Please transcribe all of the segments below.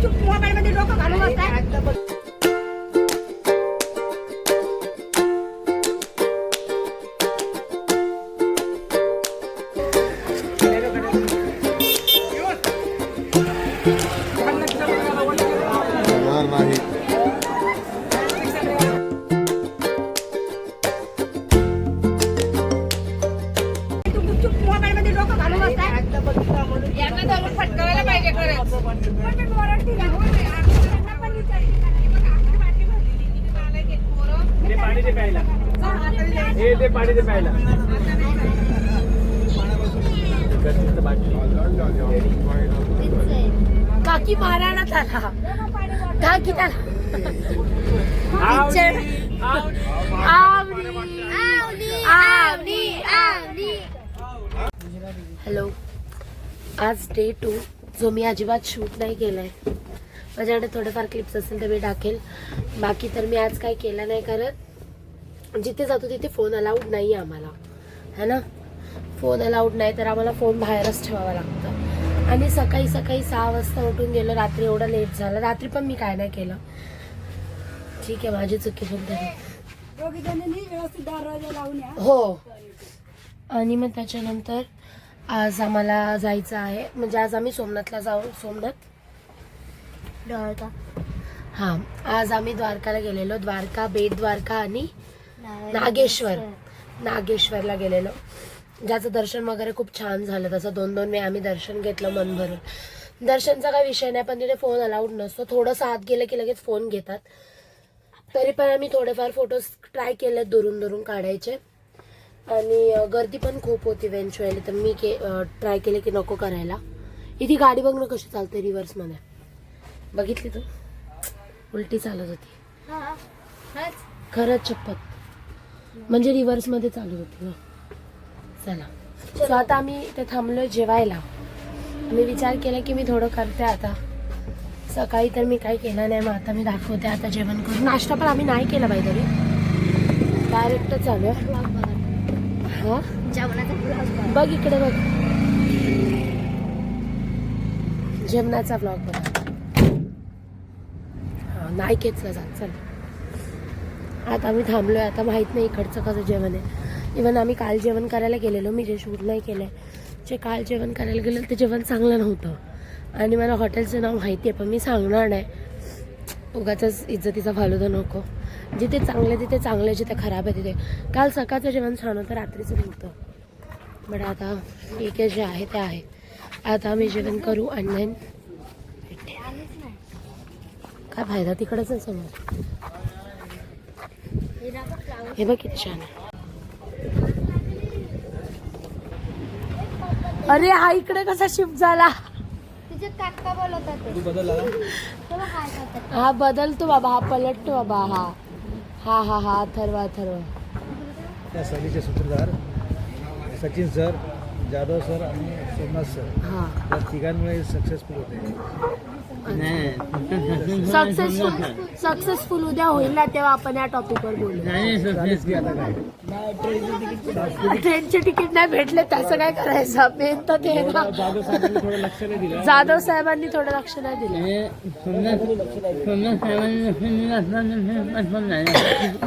गुपचूप मोबाईल मध्ये डोकं घालून बसताय. नाही गुपचूप मोबाईल मध्ये डोकं घालून बसताय. यांना धरून फटकावायला पाहिजे खरंच. पण मी वॉरंटी ना हो रे. त्यांना पण विचारली नाही. बघा आपली बाटली भरलेली. किती मला घेत पोरं. ते पाणी दे प्यायला. हे ते पाणी दे प्यायला. काकी मारायला त्याला काकी त्याला हॅलो. आज डे 2 जो मी अजिबात शूट नाही केलाय. माझ्याकडे थोडेफार क्लिप्स असेल तर मी टाकेल. बाकी तर मी आज काय केलं नाही, कारण जिथे जातो तिथे फोन अलाउड नाही आम्हाला, है ना. फोन अलाउड नाही तर आम्हाला फोन बाहेरच ठेवावा लागतं. आणि सकाळी 6 वाजता उठून गेलो. रात्री एवढं लेट झालं. रात्री पण मी काय नाही केलं. ठीक आहे, माझी चुकी पण तरी. दोघी जणांनी व्यवस्थित दरवाजा लावून या. हो. आणि मग त्याच्यानंतर आज आम्हाला जायचं आहे. म्हणजे आज आम्ही सोमनाथला जाऊ. सोमनाथ द्वारका. हां, आज आम्ही द्वारकाला गेलेलो. द्वारका, बेट द्वारका आणि नागेश्वरला गेलेलो. ज्याचं दर्शन वगैरे खूप छान झालं. तसं 2-2 वेळा आम्ही दर्शन घेतलं मन भरून. दर्शनचा काही विषय नाही, पण तिथे फोन अलाउड नसतो. थोडंसं आत गेलं की लगेच फोन घेतात. तरी पण आम्ही थोडेफार फोटोज ट्राय केले दुरून काढायचे. आणि गर्दी पण खूप होती इव्हेंच्युअली. तर मी ट्राय केले की नको करायला. इथे गाडी बघ ना कशी चालते रिव्हर्समध्ये. बघितली तू? उलटी चालत होती खरंच चप्पत. म्हणजे रिव्हर्समध्ये चालत होती. चला, सो आता आम्ही ते थांबलोय जेवायला. मी विचार केला की मी थोडं करते आता. सकाळी तर मी काही केलं नाही, मग आता मी दाखवते. आता जेवण करून. नाश्ता पण आम्ही नाही केला पाहिजे, डायरेक्ट चालू आहे. हा, बघ इकडे बघ, जेवणाचा ब्लॉग बघ. हा, नाही खेचला जात. चल, आता आम्ही थांबलोय. आता माहित नाही इकडचं कसं जेवण आहे. इव्हन आम्ही काल जेवण करायला गेलेलो. मी जे शूट नाही केलंय, जे काल जेवण करायला गेलेलं ते जेवण चांगलं नव्हतं. आणि मला हॉटेलचं नाव माहिती आहे, पण मी सांगणार नाही. उगाचच इज्जतीचा फालुदा नको. जिथे चांगले तिथे चांगले, जिथे खराब आहे तिथे. काल सकाळचं जेवण छान होतं, रात्रीचं नव्हतं. बट आता ठीक आहे, जे आहे ते आहे. आता आम्ही जेवण करू आणि देन काय फायदा. तिकडंच आहे समोर. हे बघ किती छान आहे. अरे हा इकडे कसा शिफ्ट झाला. हा बदलतो बाबा, हा पलटतो बाबा. हा हा हा हा ठरवा. त्या सहलीचे सूत्रधार सचिन सर, जाधव सर आणि सोमनाथ सर. हा, या तिघांमुळे सक्सेसफुल होते. सक्सेसफुल उद्या होईल ना, तेव्हा आपण या टॉपिकवर बोलू. ट्रेनचे तिकीट नाही भेटले तसं काय करायचं. मेन तर ते ना, जाधव साहेबांनी थोडं लक्ष नाही दिलं.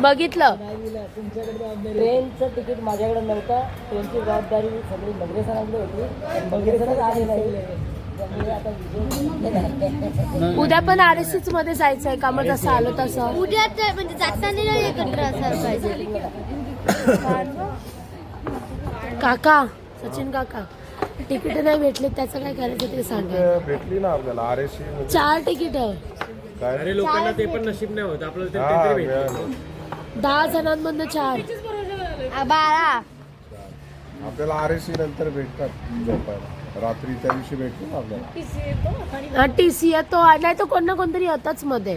बघितलं. ट्रेनचं तिकीट माझ्याकडे नव्हतं. ट्रेनची जबाबदारी सगळी बगरे सरांकडे होती. बगरे सरच आले नाही. उद्या पण RSCच मध्ये जायचंय का? मग जसं आलो तसं उद्या म्हणजे जाताना एकत्र असायला पाहिजे. काका, सचिन काका, तिकीट नाही भेटले त्याचं काय करायचं ते सांगा. भेटली ना आपल्याला RSC 4 तिकीट. अरे लोकांना ते पण नशीब नाही होत. आपल्याला 10 जणांमधनं 4. 12 आपल्याला RSC नंतर भेटतात झोपायला. रात्री त्या दिवशी भेटतो ना आपल्याला. TC येतो. नाही तर कोण ना कोणतरी येतच मध्ये.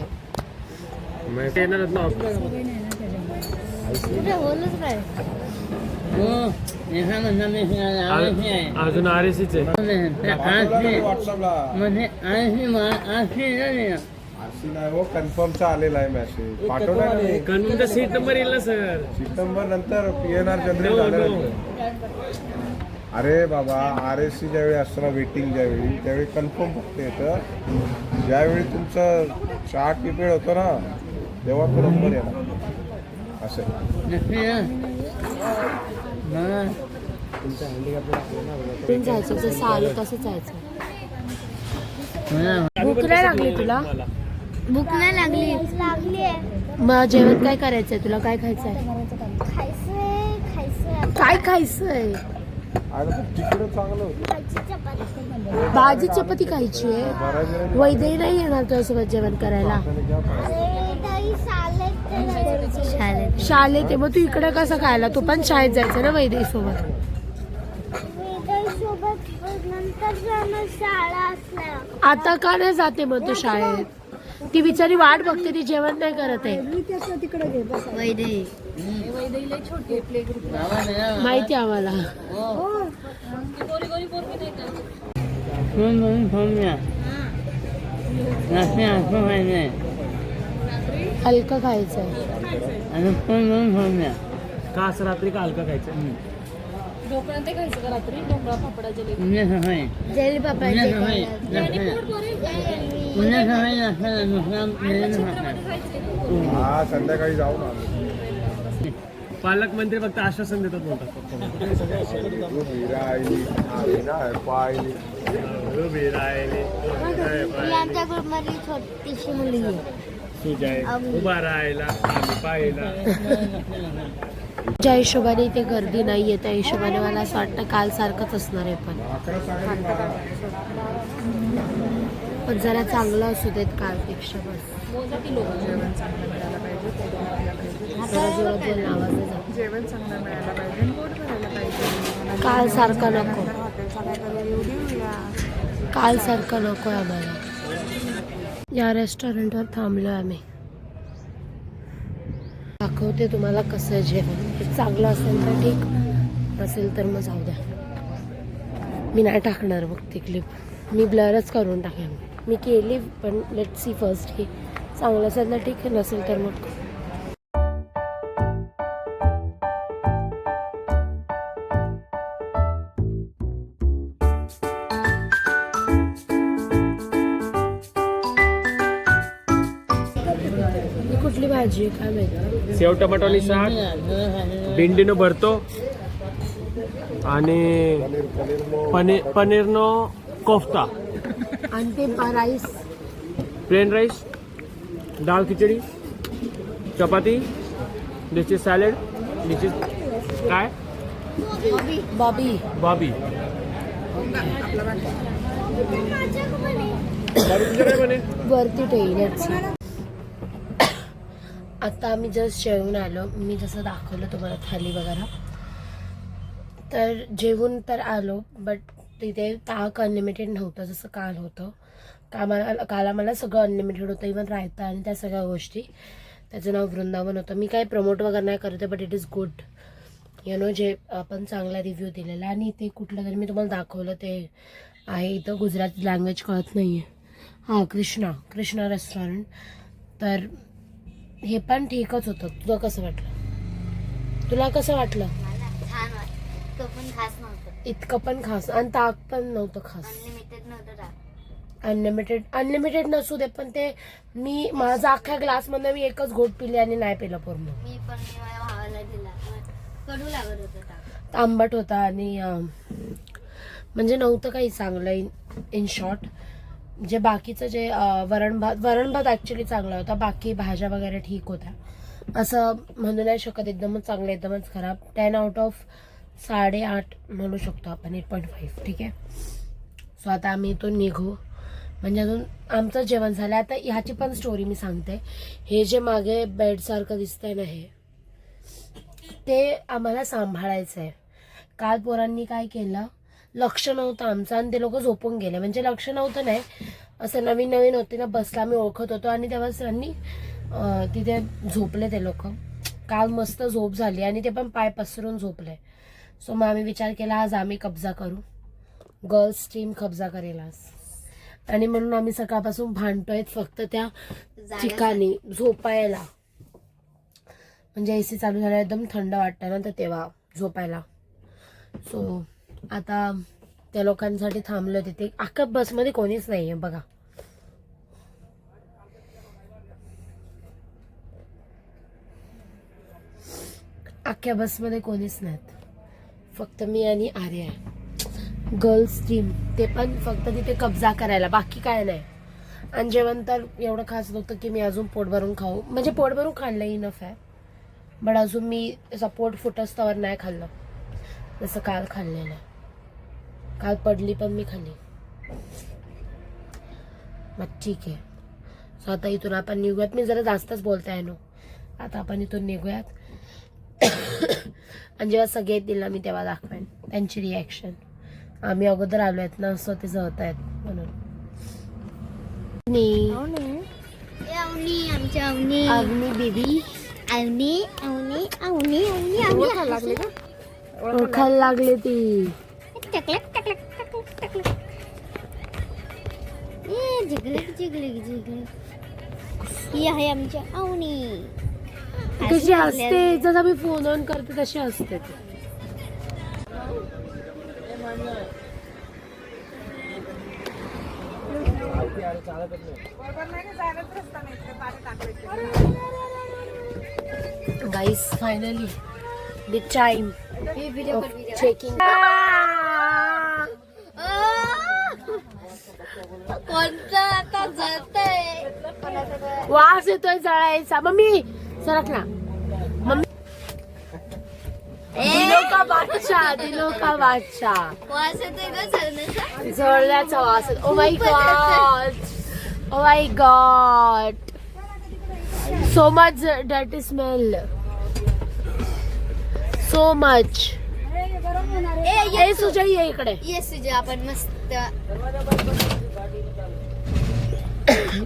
अजून RSCच आहे. नाही हो, कन्फर्मचा आलेला आहे मेसेज. पाठवला कन्फर्मचा सीट नंबर येईल ना सर. सीट नंबर नंतर PNR जनरेट झाल्यानंतर. अरे बाबा RSC ज्यावेळी असतं ना वेटिंग ज्यावेळी त्यावेळी कन्फर्म फक्त येतं. ज्यावेळी तुमचं चार्ट प्रिपेअर होतं ना तेव्हा तो नंबर येणार असं. जायचं जसं आलं तसं जायचं. भूक नाही लागली तुला? भूक नाही लागली मग जेवण काय करायचंय तुला? काय खायचंय? खायचंय काय खायचंय? आणि पण तिकडं चांगलं होतं. भाजी चपाती खायची आहे. वैद्यही नाही येणार तुझ्यासोबत जेवण करायला. शाळेत मग तू इकडे कसं खायला? तू पण शाळेत जायचं ना वैद्य सोबत. आता का नाही जाते मग तू शाळेत? ती बिचारी वाट बघते, ती जेवण नाही करत आहे. माहिती आम्हाला. हलकं खायचंय. का असं रात्री का हलका खायचं? ढोकळा ते खायचं का रात्री? ढोकळा पापडा जलेबी. जेली पापड हा संध्याकाळी जाऊ ना. पालकमंत्री फक्त आश्वासन देतात म्हणतात. आमच्या ग्रुपमधली छोटीशी मुलगी आहे. उभा राहायला पाहायला. ज्या हिशोबाने इथे गर्दी नाहीये त्या हिशोबाने मला असं वाटतं काल सारखंच असणार आहे. पण जरा चांगलं असू देत कालपेक्षा. बस जरा जोरात बोल, आवाज नाही जात. जेवण चांगलं मिळायला पाहिजे, पोट भरायला पाहिजे. काल सारखं नको. हॉटेलचा काहीतरी रिव्ह्यू देऊया. काल सारखं नको आम्हाला. या रेस्टॉरंटवर थांबलो आम्ही. दाखवते तुम्हाला कसं आहे जेवण. चांगलं असेल तर ठीक, नसेल तर मग जाऊ द्या. मी नाही टाकणार मग ती क्लिप. मी ब्लरच करून टाकेन. मी केली पण लेट सी फर्स्ट की चांगलं असेल तर ठीक आहे, नसेल तर मग. ही कुठली भाजी आहे काय माहिती? सेव टमाटोली शाक, भेंडीनो भरतो आणि पनीरनो कोफ्ता आणि ते rice, plain rice, dal khichdi, chapati, this is salad, this is काय बॉबी. बॉबी. वरती ठेवली. आता आम्ही जस्ट जेवून आलो. मी जसं दाखवलं तुम्हाला थाली वगैरे, तर जेवून तर आलो बट तिथे ताक अनलिमिटेड नव्हतं जसं काल होतं. काल आम्हाला सगळं अनलिमिटेड होतं, इवन रायता आणि त्या सगळ्या गोष्टी. त्याचं नाव वृंदावन होतं. मी काही प्रमोट वगैरे नाही करते बट इट इज गुड जे आपण चांगला रिव्ह्यू दिलेला. आणि ते कुठलं तरी मी तुम्हाला दाखवलं ते आहे इथं, गुजराती लँग्वेज कळत नाही आहे. हां, कृष्णा रेस्टॉरंट. तर हे पण ठीकच होतं. तुला कसं वाटलं? तुला कसं वाटलं? छान वाटतं. पण खास नव्हतं. इतकं पण खास आणि ताक पण नव्हतं खास. अनलिमिटेड नव्हतं ताक. अनलिमिटेड नसू दे पण ते मी माझा अख्ख्या ग्लासमधनं मी एकच घोट पिले आणि नाही पिलं पूर्ण. मी माझ्या भावाला दिला. कडू लागत होतं ताक. आंबट होता आणि म्हणजे नव्हतं काही चांगलं. इन शॉर्ट जे बाकीचं जे वरण भात ॲक्च्युली चांगला होता. बाकी भाज्या वगैरे ठीक होत्या. असं म्हणू नाही शकत एकदमच चांगलं एकदमच खराब. 10 आउट ऑफ 8.5 म्हणू शकतो आपण. 8.5 ठीक आहे. सो आता आम्ही इथून निघू म्हणजे अजून आमचं जेवण झालं. आता ह्याची पण स्टोरी मी सांगते. हे जे मागे बेडसारखं दिसतंय ना हे ते आम्हाला सांभाळायचं आहे. काल पोरांनी काय केलं, लक्ष नव्हतं आमचं आणि ते लोक झोपून गेले. म्हणजे लक्ष नव्हतं नाही, असं नवीन होते ना, बसला आम्ही ओळखत होतो आणि तेव्हा त्यांनी तिथे झोपले ते लोक. काल मस्त झोप झाली आणि ते पण पाय पसरून झोपले. सो मग आम्ही विचार केला आज आम्ही कब्जा करू, गर्ल्स टीम कब्जा करेल आज. आणि म्हणून आम्ही सकाळपासून भांडतोय फक्त त्या ठिकाणी झोपायला. म्हणजे AC चालू झाला एकदम थंड वाटतं ना तर तेव्हा झोपायला. सो आता त्या लोकांसाठी थांबलो तिथे. अख्ख्या बसमध्ये कोणीच नाहीये बघा. अख्ख्या बसमध्ये कोणीच नाहीत, फक्त मी आणि आर्या आहे. गर्ल्स टीम, ते पण फक्त तिथे कब्जा करायला, बाकी काय नाही. आणि जेवण तर एवढं खास नव्हतं की मी अजून पोट भरून खाऊ, म्हणजे पोट भरून खाल्लं इनफ आहे, बट अजून मी पोट फुटस्तवर नाही खाल्लं जसं काल खाल्लेलं. काल पडली पण मी खाल्ली. मग ठीक आहे. सो आता इथून आपण निघूयात. मी जरा जास्तच बोलते आहे नो. आता आपण इथून निघूयात. आणि जेव्हा सगळे येतील ना मी तेव्हा दाखवेन त्यांची रिॲक्शन. आम्ही अगोदर आलो आहेत ना, सो ते जळत आहेत म्हणून. अवनी आमची अवनी अवनी बेबी अवनी अवनी अवनी अवनी अवनी ओळखायला लागले ती. टकलक टकलक टकलक टकलक ए जिगलक जिगलक जिगलक ही आहे आमची अवनी. कशी असते जसं मी फोन ऑन करते तशी असते ती. Guys finally the time of checking. कोणतं आता जळतंय वास येतोय जळायचा. मम्मी सरक ना. मम्मी दिलो का बादशाह, दिलो का बादशाह. वास येतोय का जळण्याचा? जळल्याचा वास. Oh my God, oh my God, so much dirty smell, so much. ए सुजय ये इकडे. येस तुझे आपण मस्त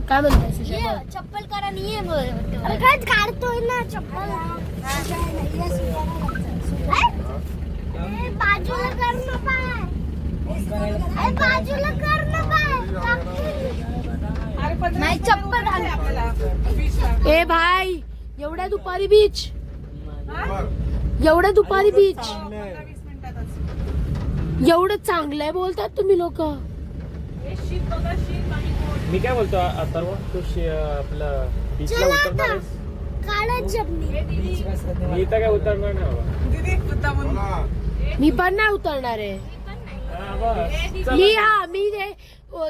काय म्हणताय सुजय? ये चप्पल करा नाही ये बोल काय काढतोय ना चप्पल. बाजूला कर ना पाय, बाजूला कर ना पाय. नाही चप्पल घाल. ए भाई, एवढ्या दुपारी बीच, एवढ्या दुपारी बीच, एवढं चांगलं आहे बोलतात तुम्ही लोक. मी काय बोलतो अथर्व, तू आपलं बीचला उतरणार आहेस? काढा चपली. मी इथं काय उतरणार नाही बाबा. मी पण नाही उतरणार आहे. हा, बस. चल. मी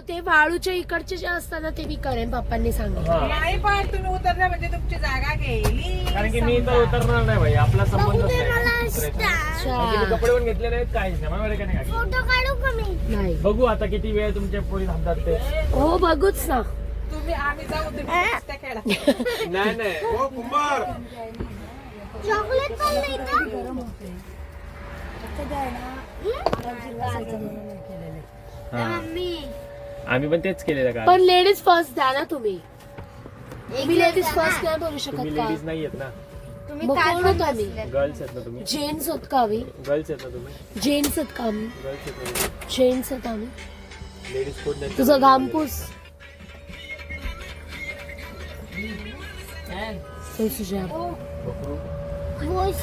ते वाळूच्या इकडचे जे असतात ते मी करेन, पप्पांनी सांगितलं. हा. नाही पण तुम्ही उतरल्या म्हणजे तुमची जागा गेली. कारण की मी इथं उतरणार नाही भाई, आपला संबंध मला नाही. अच्छा. कपडे पण घेतले नाहीत, काहीच नाही. मला का नाही. फोटो काढू का मी? नाही. बघू आता किती वेळ तुमच्या पोरी थांबतात ते. हो बघूच ना. तुम्ही आम्ही जाऊ तुम्ही कुस्त्या खेळा. नाही नाही. हो कुंभार, चॉकलेट पण नाही का? मम्मी आम्ही पण तेच केलेलं का? पण लेडीज फर्स्ट द्या ना तुम्ही. एक मी लेडीज दिवस फर्स्ट नाही बोलू शकत तुम्ही का? लेडीज नाही आहेत ना, तुम्ही मग काल कोण पण होतो आम्ही? बसले. गर्ल्स आहेत ना तुम्ही. जेंट्स होत का आम्ही? गर्ल्स आहेत ना तुम्ही. जेंट्स होत का आम्ही? गर्ल्स आहेत ना तुम्ही. जेंट्स होत आम्ही. लेडीज कोण नाही. तुझं घामपूस. सुजय बोस.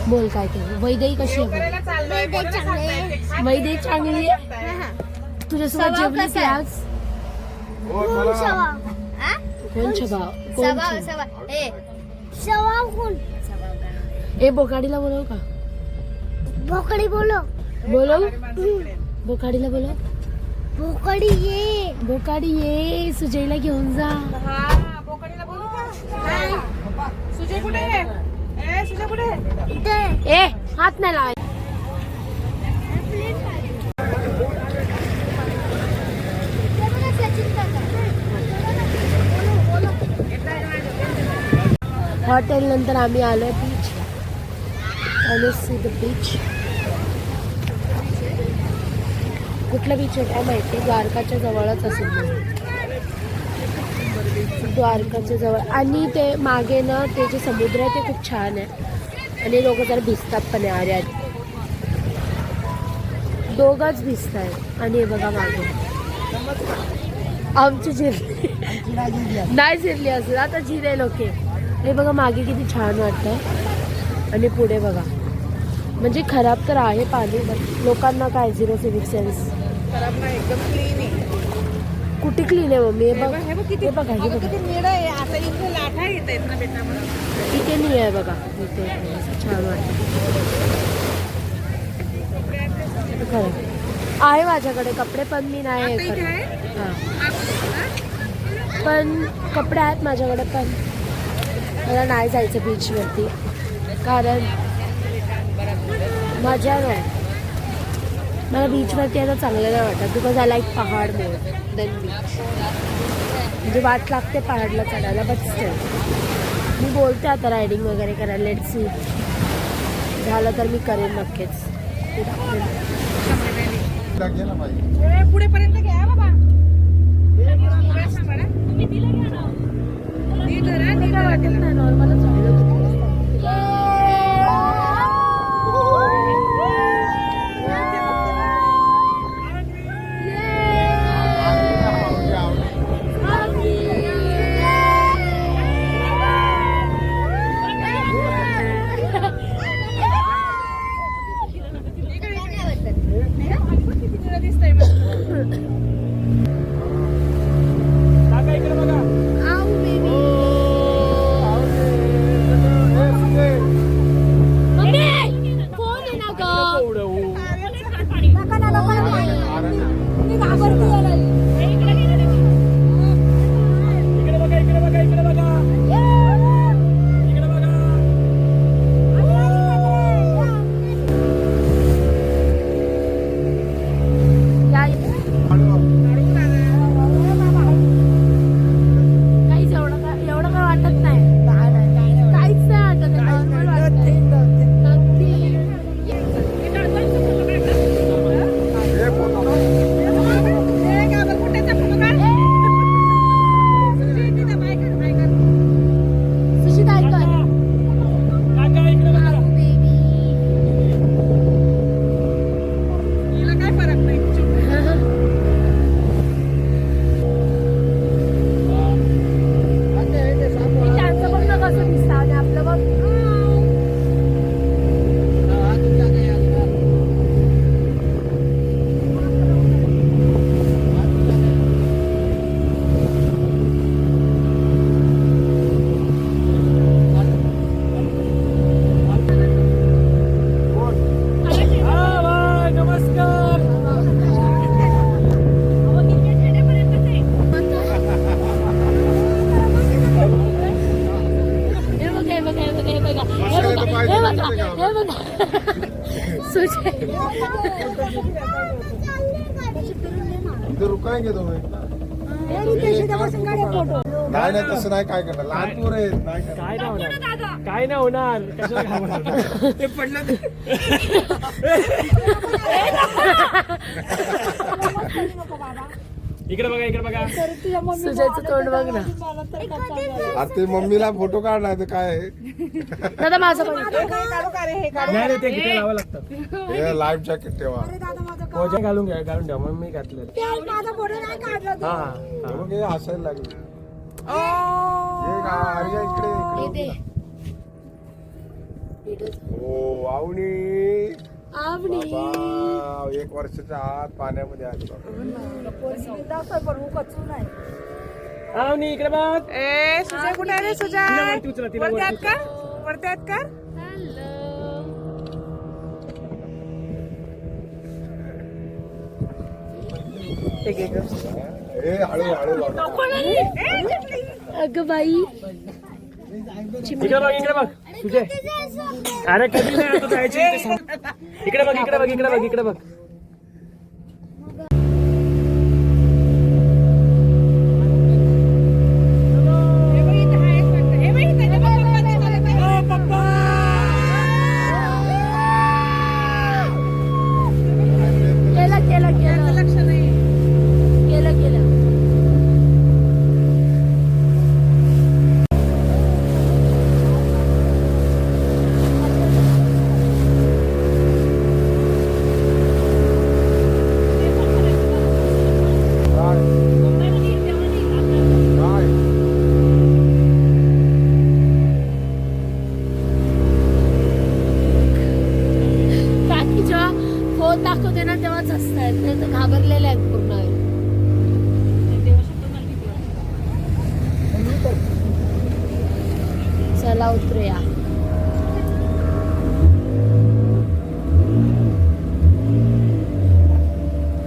बोल काय केलं. वैदेही कशी आहे? करायला चाललोय. ते चांगले. वैदेही चांगली आहे. हा. तुझ्यासोबत जेवली ती आज? हो कोण मला शवा? हा? कोण छबा? कोण सवा छबा? सवा ए शवा कोण? ए बोकाडीला बोलव का? भोकडी बोलो. बोलव. बोकाडीला बोलव. भोकडी ये. बोकाडी ये, सुजयला घेऊन जा. हा बोकडीला बोलू का? सुजय कुठे आहे? ए सुजय कुठे आहे? इथे. ए हात नाही लावाय. ते बघा सचिन काका. हॉटेल नंतर आम्ही आलोय बीच. आणि सी द बीच. कुठलं बीच आहे काय माहिती. द्वारकाच्या जवळच असेल, द्वारकाच्या जवळ. आणि ते मागे ना ते जे समुद्र आहे ते खूप छान आहे. आणि लोक जरा भिजतात पण आहे. अरे दोघंच भिजत आहे. आणि हे बघा मागे आमची जिरली नाही, जिरली असेल आता जिरे लोके. हे बघा मागे किती छान वाटतं. आणि पुढे बघा म्हणजे खराब तर आहे पाणी, पण लोकांना काय झिरो सिविक सेन्स. खराब नाही, एकदम क्लीन आहे. कुठे क्लीन आहे मम्मी? हे बघ, हे बघ किती हे बघा, हे अगं बघा. किती निळं आहे. आता इथे लाठा येत आहेत ना बेटामध्ये. इथे नाही आहे बघा, इथे असं छान वाटतं. खरं आहे माझ्याकडे कपडे, पण मी नाही हे आता इथे करत. आहे? हां, पण कपडे आहेत माझ्याकडे, पण मला नाही जायचं बीचवरती, कारण मजा नाही. मला बीचवरती यायला चांगलं नाही वाटत, बिकॉज आय लाईक पहाड मोर देन बीच. म्हणजे वाट लागते पहाडला चढायला, बट स्टिल मी बोलते आता रायडिंग वगैरे करायला. लेट्स सी, झालं तर मी करेन नक्कीच. पुढे पर्यंत घ्या बाबा. तुम्ही दिलं घ्या ना. नॉर्मलच इथे रुकायगे तुम्ही. नाही नाही तसं नाही. काय करणार, लहान पोरं आहेत. नाही करणार. काय नाही होणार. कशाला घाबरणार? ते पडलं इकडे बघा, इकडे बघा. सुजयचं तोंड बघ ना. आता ते मम्मीला फोटो काढणार तर काय आहे? दादा माझं पण काढू का रे हे काढू. नाही रे, ते किती लावावं लागतं. हे लाईफ जॅकेट ठेवा. पोजा घालून ठेवा. मग मी घातलेलं. हा हा. मग हे हसायला लागले. ओ. हे का आर्या इकडे दे. हो आवणी. आवडी. बाबा, 1 वर्षाच्या आत पाण्यामध्ये आली बाबा. आवनी इकडे बघ. ए सुजय कुठे आहे रे तिला सुजय? वरती उचला, तिला वरती आहेत वरती का? वरती आहेत का? हे हळू हळू बाबा. अगं बाई, इकडे बघ, इकडे बघ. तुझे अरे कधी नाही आता जायची. इकडे बघ, इकडे बघ, इकडे बघ, इकडे बघ. चला उतरूया.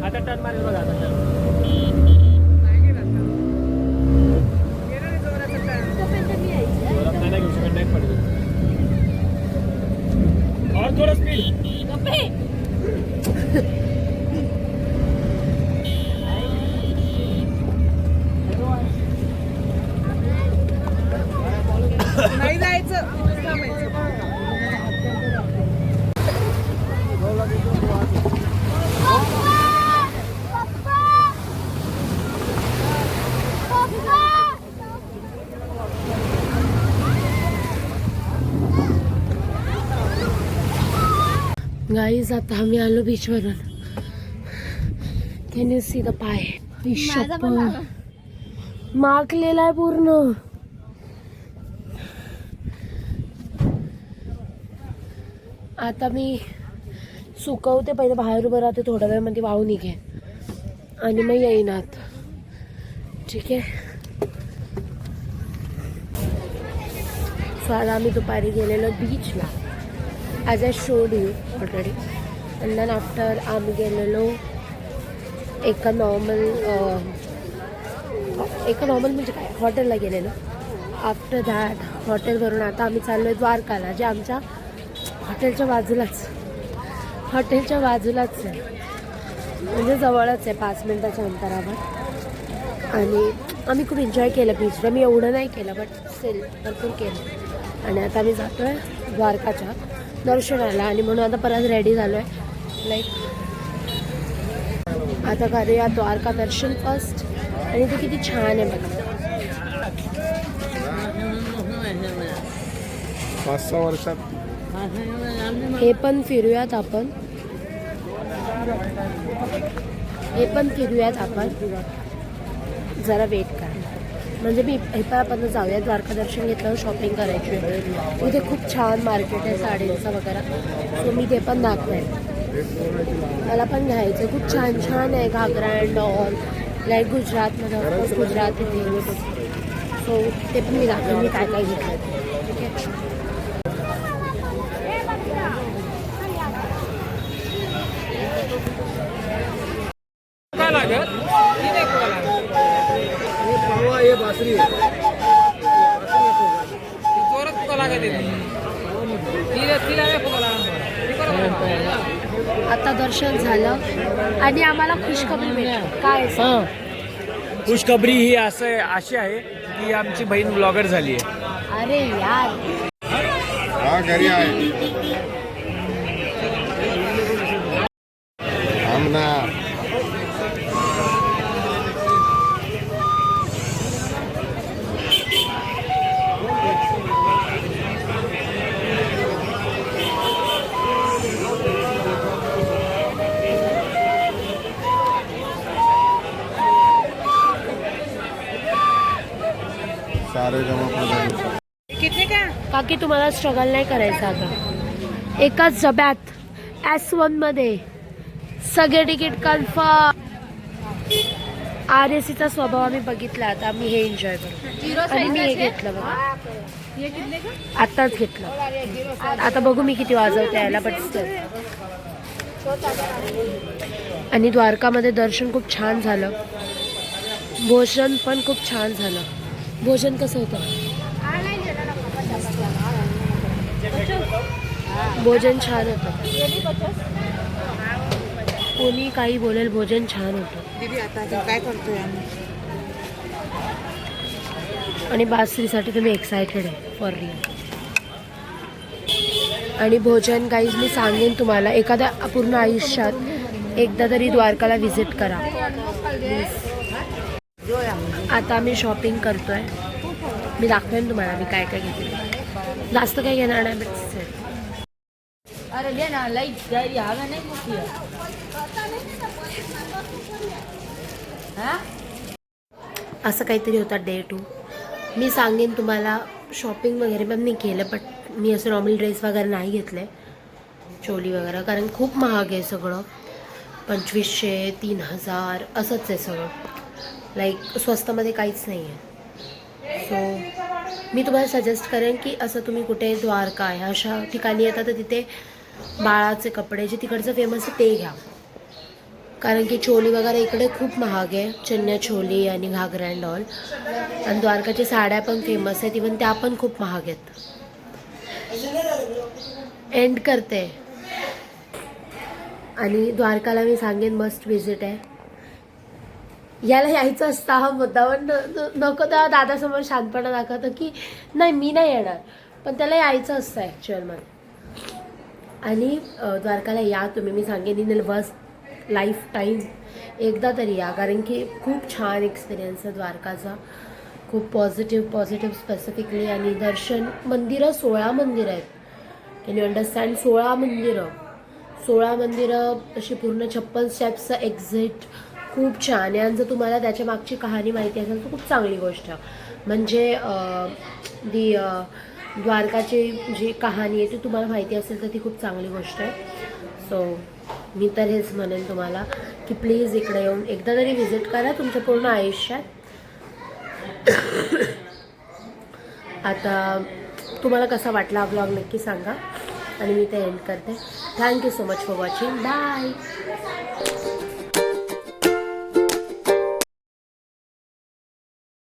आता टर्न मारेल बघा आता turn. जोरात नाही घेऊ शकत, नाही पडत. और थोडं स्पीड. नाही जायचं थांबायचं. गाईज आता आम्ही आलो बीचवरून. कॅन यू सी द पाय. माकलेला आहे पूर्ण. आता मी सुकवते, पहिले बाहेर उभं राहते, थोड्या वेळामध्ये वाहून निघेन आणि मग येईन आत. ठीक आहे. सो आज आम्ही दुपारी गेलेलो बीचला, as I showed you already. And then after आम्ही गेलेलो एका नॉर्मल म्हणजे काय, हॉटेलला गेलेलो. आफ्टर दॅट हॉटेलवरून आता आम्ही चाललो आहे द्वारकाला, जे आमच्या हॉटेलच्या बाजूलाच आहे, म्हणजे जवळच आहे, 5 मिनिटाच्या अंतरावर. आणि आम्ही खूप एन्जॉय केलं बीचला. मी एवढं नाही केलं बट स्टील भरपूर केलं. आणि आता आम्ही जातो आहे द्वारकाच्या दर्शनाला, आणि म्हणून आता परत रेडी झालो आहे. लाईक आता करूया द्वारका दर्शन फर्स्ट. आणि ते किती छान आहे बघा. 5-6 वर्षात हे पण फिरूयात आपण, जरा वेट करा. म्हणजे मी आपण जाऊया, द्वारका दर्शन घेतलं, शॉपिंग करायची आहे. इथे खूप छान मार्केट आहे साडींचं वगैरे. सो मी ते पण दाखवेन. मला पण घ्यायचं, खूप छान छान आहे घागरा अँड ऑल. लाईक गुजरातमध्ये ऑफकोर्स गुजराती थिंग्स. सो ते पण मी दाखवेन मी काय काय घेतलं. ठीक आहे. काय लागत? ती नाही कोणाला लागत. ये बासरी आहे. ती जोरात फुगा लागत आहे. तिला नाही फुगा लागत. ती बरोबर. आता दर्शन झालं आणि आम्हाला खुशखबरी मिळाली. काय खुशखबरी ही अशी आहे की आमची बहीण ब्लॉगर झाली आहे. अरे यार, हा घरी आहे. थांब ना. सारे जमा किती का काकी तुम्हाला स्ट्रगल नाही करायचं आता. एकाच डब्यात S1 मध्ये सगळे तिकीट कन्फर्म. RACचा स्वभाव आम्ही बघितला. आता आम्ही हे एन्जॉय करू. आणि मी हे घेतलं बघा, आत्ताच घेतलं. आता बघू मी किती वाजवते यायला, बट स्टिल. आणि द्वारकामध्ये दर्शन खूप छान झालं, भोजन पण खूप छान झालं. भोजन कसं होतं? भोजन छान होतं. कोणी काही बोलेल, भोजन छान होतं. दीदी आता काय करतोय आम्ही? आणि बासरीसाठी तुम्ही एक्सायटेड आहे फॉर रिअल. आणि भोजन गाईज मी सांगेन तुम्हाला, एखाद्या पूर्ण आयुष्यात एकदा तरी द्वारकाला व्हिजिट करा. आता आम्ही शॉपिंग करतोय. मी दाखवेन तुम्हाला मी काय काय घेतलं. जास्त काही घेणार नाही बट अरे ले ना लाईट जायला हवा नाही मोठी आहे. असं काहीतरी होता डे 2. मी सांगेन तुम्हाला शॉपिंग वगैरे पण मी केलं, बट मी असं नॉर्मल ड्रेस वगैरे नाही घेतले, चोली वगैरे, कारण खूप महाग आहे सगळं. 2500 3000 असंच आहे सगळं. लाईक स्वस्तामध्ये काहीच नाही आहे. सो मी तुम्हाला सजेस्ट करेन की असं तुम्ही कुठे द्वारका आहे अशा ठिकाणी येतात तर तिथे बाळाचे कपडे जे तिकडचं फेमस आहे ते घ्या. कारण की चोली वगैरे इकडे खूप महाग आहे, चन्या चोली आणि घागरा अँड ऑल. आणि द्वारकाच्या साड्या पण फेमस आहेत, इवन त्या पण खूप महाग आहेत. एंड करते. आणि द्वारकाला मी सांगेन मस्ट विजिट आहे. याला यायचं असतं हा मुद्दावर नको तेव्हा दादासमोर शांतपणा दाखवतं की नाही मी नाही येणार, पण त्याला यायचं असतं ॲक्च्युअलमध्ये. आणि द्वारकाला या तुम्ही, मी सांगेन इन वस लाईफ टाईम एकदा तरी या, कारण की खूप छान एक्सपिरियन्स आहे द्वारकाचा, खूप पॉझिटिव्ह स्पेसिफिकली. आणि दर्शन मंदिरं 16 मंदिरं आहेत. Can you understand? 16 मंदिरं अशी पूर्ण 56 स्टेप्सचं एक्झिट, खूप छान आहे. आणि जर तुम्हाला त्याच्या मागची कहाणी माहिती असेल तर खूप चांगली गोष्ट. म्हणजे द्वारकाची जी कहाणी आहे ती तुम्हाला माहिती असेल तर ती खूप चांगली गोष्ट आहे. सो मी तर हेच म्हणेन तुम्हाला की प्लीज इकडे येऊन एकदा तरी व्हिजिट करा तुमच्या पूर्ण आयुष्यात. आता तुम्हाला कसा वाटला हा ब्लॉग नक्की सांगा आणि मी ते एंड करते. Thank you so much for watching. Bye.